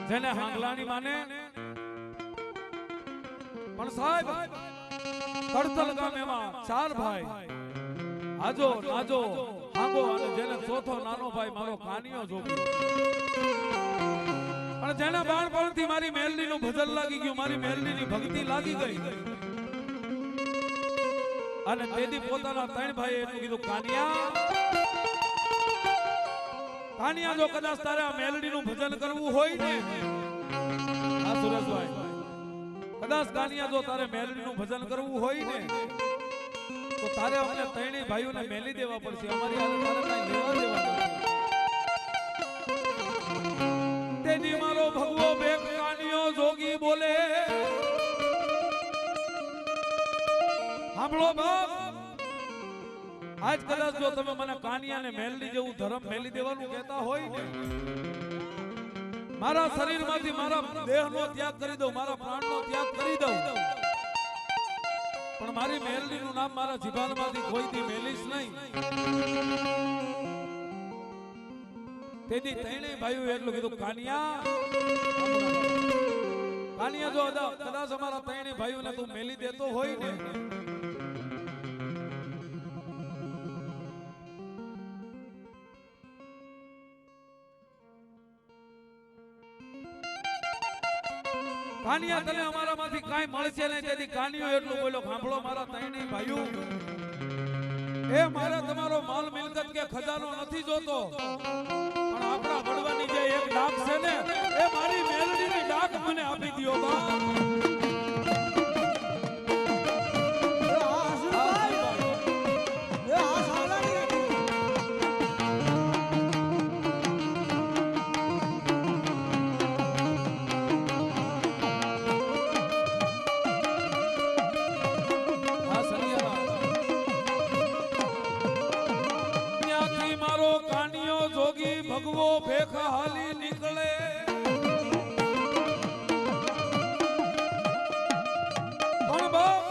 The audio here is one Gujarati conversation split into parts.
જેને હાંગલાની માને પણ સાહેબ કડતલ ગામેમાં 4 ભાઈ આજો નાજો હાંગો અને જેને ચોથો નાનો ભાઈ મારો કાનિયો જોગી અને જેના બાળપણથી મારી મેલડીનું ભજન લાગી ગયું, મારી મેલડીની ભક્તિ લાગી ગઈ અને તેથી પોતાના 3 ભાઈએ એટલું કીધું, કાનિયા જો કદાચ તારે આ મેલડીનું ભજન કરવું હોય ને, આ સુરેશભાઈ કદાચ કાનિયા જો તારે મેલડીનું ભજન કરવું હોય ને તો તારે અમને 3 ભાઈઓને મેલી દેવા પડશે, અમારી હારે તારે કઈ લેવા દેવા નથી। તેની મારો ભગવો બેક કાનિયો જોગી બોલે, સાંભળો બાપ, આજ કદાચ જો તમે મને કાનિયાને મેલડી જેવું ધર્મ મેલી દેવાનું કહેતા હોય ને, મારા શરીરમાંથી મારા દેહનો ત્યાગ કરી દઉં, મારા પ્રાણનો ત્યાગ કરી દઉં, પણ મારી મેલડીનું નામ મારા જીભાનમાંથી કોઈથી મેલીશ નહીં। તેથી 3 ભાઈઓ એટલું કીધું, કાનિયા જો કદાચ અમારા 3 ભાઈઓને તું મેલી દેતો હોય ને કાનિયા તને અમારામાંથી કાઈ મળશે નહીં। તેથી કાનિયો એટલું બોલ્યો, સાંભળો મારા 3 ભાઈઓ, એ મારે તમારો માલ મિલકત કે ખજાનો નથી જોતો, પણ આપણા વડવાની જે એક ડાક છે ને એ મારી મેલડીની ડાક મને આપી દયો બા। ભગવો ભેખા હાલી નીકળે, પણ બાપ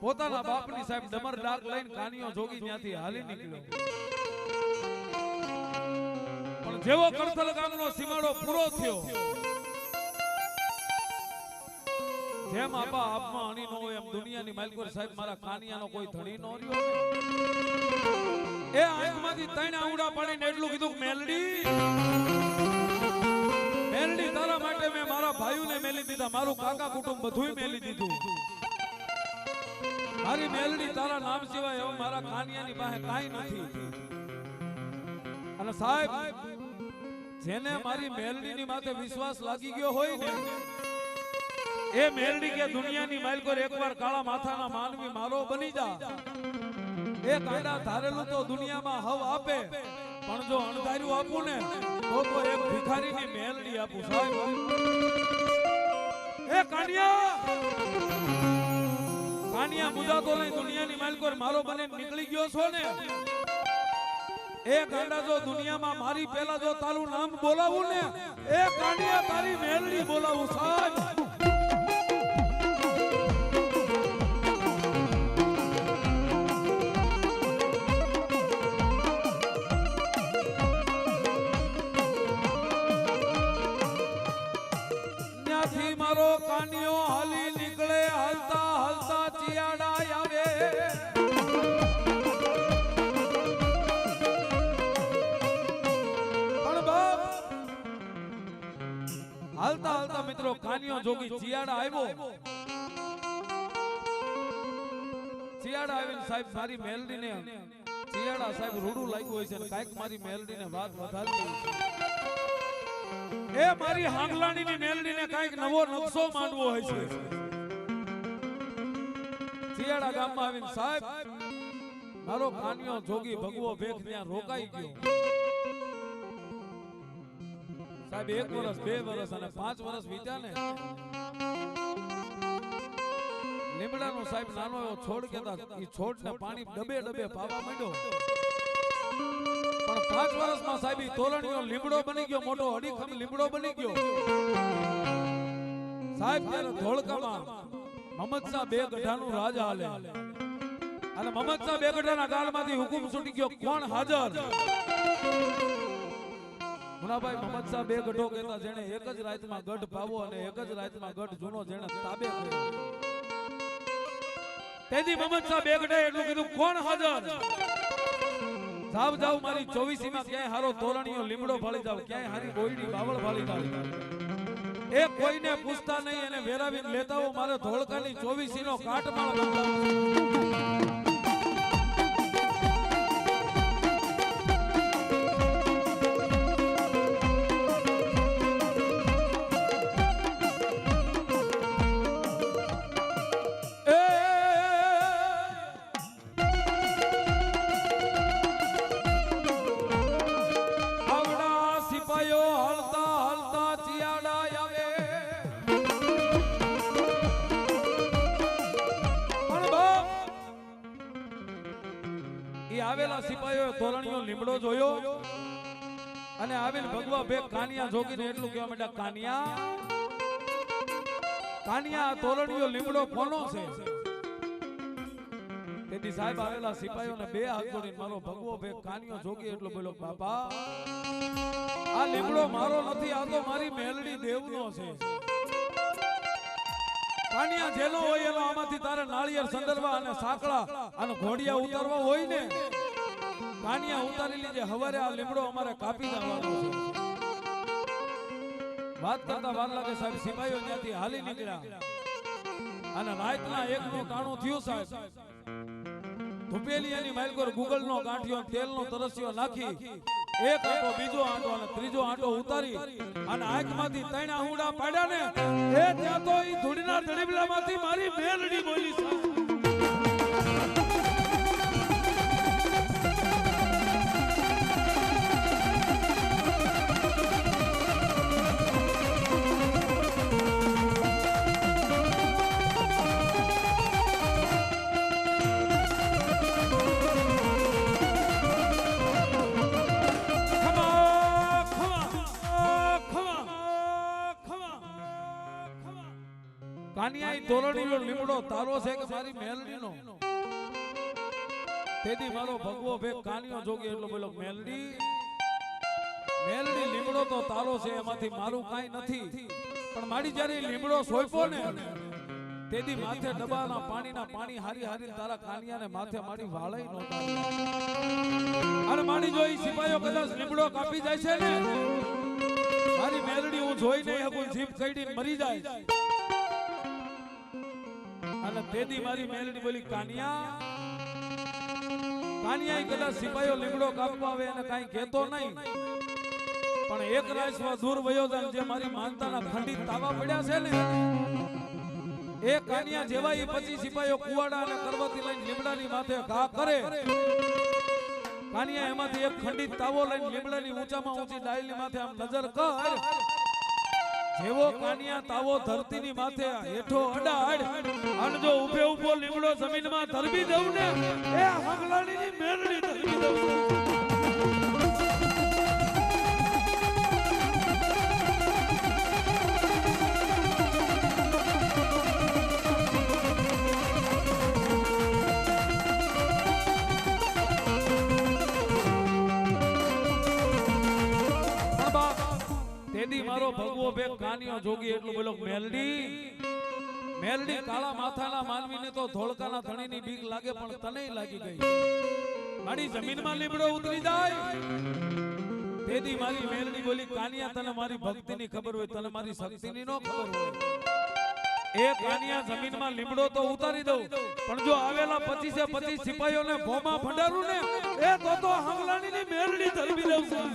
પોતાના બાપની સાહેબ ડમર ડાક લઈને કાનિયો જોગી ત્યાંથી હાલી નીકળ્યો, પણ જેવો કડતલ ગામનો સીમાડો પૂરો થયો, જેમ આપા આપમાં અણી નો હોય એમ દુનિયાની માલકોર સાહેબ મારા કાનિયાનો કોઈ ધણી નો રહ્યો, એ આંખમાંથી 3 આંગળા પાડીને એટલું કીધું, મેલડી તારા માટે મેં મારા ભાઈઓને મેલી દીધા, મારું કાકા કુટુંબ બધુંય મેલી દીધું, મારી મેલડી તારા નામ સિવાય હવે મારા કાનિયાની પાસે કાઈ નથી। અને સાહેબ જેને મારી મેલડીની માથે વિશ્વાસ લાગી ગયો હોય ને એ મેલડી કે દુનિયાની માલકોર એકવાર કાળા માથાના માનવી મારો બની જા, એ કાંડા ધારેલું તો દુનિયામાં હવ આપે, પણ જો અણધાર્યું આપું ને તો એક ભિખારીની મેલડી આપું સાહેબ। એ કાનિયા મુદાતો લઈ દુનિયાની માલકોર મારો બને નીકળી ગયો છો ને, એ કાંડા જો દુનિયામાં મારી પહેલા જો તારું નામ બોલાવું ને, એ કાનિયા તારી મેલડી બોલાવું સાહેબ। મારો કાનિયો હાલી નીકળે, હાલતા હાલતા ચિયાડા આવે, પણ બાપ હાલતા હાલતા મિત્રો કાનિયો જોગી ચિયાડા આવ્યો, ચિયાડા આવીને સાહેબ મારી મેલડીને ચિયાડા સાહેબ રૂડું લાગ્યું હોય છે, કાઈક મારી મેલડીને વાત વધારી છે, એ મારી હાંગલાણીની મેલડીને કાઈક નવો નકશો માંડવો હોય છે। ચિયાડા ગામમાં આવીને સાહેબ મારો કાનિયો જોગી ભગવો ભેખ ત્યાં રોકાઈ ગયો, સાહેબ 1 વર્ષ 2 વર્ષ અને 5 વર્ષ વીત્યા ને, લીમડાનો સાહેબ નાનો એવો છોડ કેતા એ છોડને પાણી ડબે પાવા માંડ્યો, પણ 5 વર્ષમાં સાહેબ તોરણીયો લીમડો બની ગયો, મોટો અડીખમ લીમડો બની ગયો સાહેબ। ત્યારે ધોળકામાં મહમદ શાહ 2 ગઢાનું રાજ હાલે, અને મહમદ શાહ બેગડાના કાળમાંથી હુકુમ છૂટી ગયો કોણ હાજર મુનાભાઈ મહમદ શાહ બેગડો કહેતા જેણે એક જ રાતમાં ગઢ ભાવો અને એક જ રાતમાં ગઢ જૂનો જેણે તાબે કર્યો તેથી મહમદ શાહ બેગડે એટલું કીધું કોણ હાજર જાવ જાવ મારી 24 માં ક્યાંય હારો તોરણીયો લીમડો ફાળી જાવ ક્યાંય હારી બોયડી બાવળ ફાળી જાવ એ કોઈને પૂછતા નહીં અને વેરાવીને લેતા હો મારે ધોળકાની 24 નો કાટમાળ બંધાવો આવેલા સિપાહીઓ તોરણીયો લીમડો જોયો અને આવેલ ભગવા બે કાનિયા જોગીને એટલું કહેવા માંડ્યા કાનિયા તોરણીયો લીમડો કોનો છે તેથી સાહેબ આવેલા સિપાહીઓને બે હાથ જોડીને મારો ભગવો બે કાનિયો જોગી એટલું બોલ્યો બાપા આ લીમડો મારો નથી આ તો મારી મેલડી દેવનો છે કાનિયા જેલો હોય એનો આમાંથી તારે નાળિયેર સંદર્ભા અને સાંકળા અને ઘોડિયા ઉતારવા હોય ને કાનિયા ઉતારી લીજે હવારે આ લીમડો અમારે કાપી દેવાનો છે વાત કરતા વાર લાગે સાહેબ સિપાહીઓ ત્યાંથી હાલી નીકળ્યા અને રાતના 1 નું ટાણું થયું સાહેબ ધુપેલી એની માલકોર ગૂગલ નો ગાંઠિયો તેલનો તરસ્યો નાખી એક આંટો બીજો આંટો અને ત્રીજો આંટો ઉતારી અને આંખમાંથી 3 આહુડા પાડ્યા ને એ ત્યાં તો ઈ ધૂળના ધડીબલામાંથી મારી મેલડી બોલી છે કાનિયા તોરણીનો લીમડો તારો છે કે મારી મેલડીનો તેથી મારો ભગવો ભેગ કાનિયો જોગી એટલો બોલો મેલડી લીમડો તો તારો છે એમાંથી મારું કાઈ નથી પણ મારી જ્યારે લીમડો સોયપો ને તેથી માથે ડબાના પાણી હારી તારા કાનિયાને માથે મારી વાળાઈ નહોતા અને મારી જોઈ સિપાહીઓ કદાચ લીમડો કાપી જાય છે ને મારી મેલડી હું જોઈ નહીં શકું જીભ કઈડીને મરી જાય અને તેદી મારી મેલડી બોલી કાનિયા કદાચ સિપાહીઓ લીમડો કાપવા આવે અને કાઈ કહેતો નહીં પણ એક રાસમાં દૂર વયો જાય જે મારી માનતાના ખંડિત તાવા પડ્યા છે ને એ કાનિયા જેવા એ 25 સિપાહીઓ કુવાડા અને કરવતી લઈને લીમડાની માથે ઘા કરે કાનિયા એમાંથી એક ખંડિત તાવો લઈને લીમડાની ઊંચામાં ઊંચી ડાળીની માથે આમ નજર કર જેવો કાનિયા તાવો ધરતીની માથે હેઠો અડાડ અને જો ઉભો લીમડો જમીનમાં ધરબી દઉં ને એ હગલાણીની મેલડી ધરબી દઉં મારો ભગવો ભેગ કાનિયો જોગી એટલું બોલો મેલડી કાળા માથાના માનવીને તો ધોળકાના ધણીની બીક લાગે પણ તને લાગી ગઈ મારી જમીનમાં લીમડો ઉતરી જાય તેથી મારી મેલડી બોલી કાનિયા તને મારી ભક્તિની ખબર હોય તને મારી શક્તિની નો ખબર હોય એ કાનિયા જમીનમાં લીમડો તો ઉતારી દઉં પણ જો આવેલા 25 સિપાહીઓને ભોમાં ભંડારું ને એ તો હમલાણીની મેલડી ધરબી દઉં છું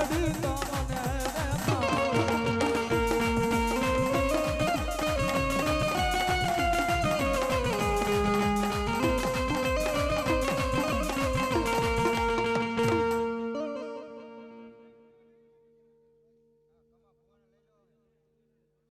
મેલડી તો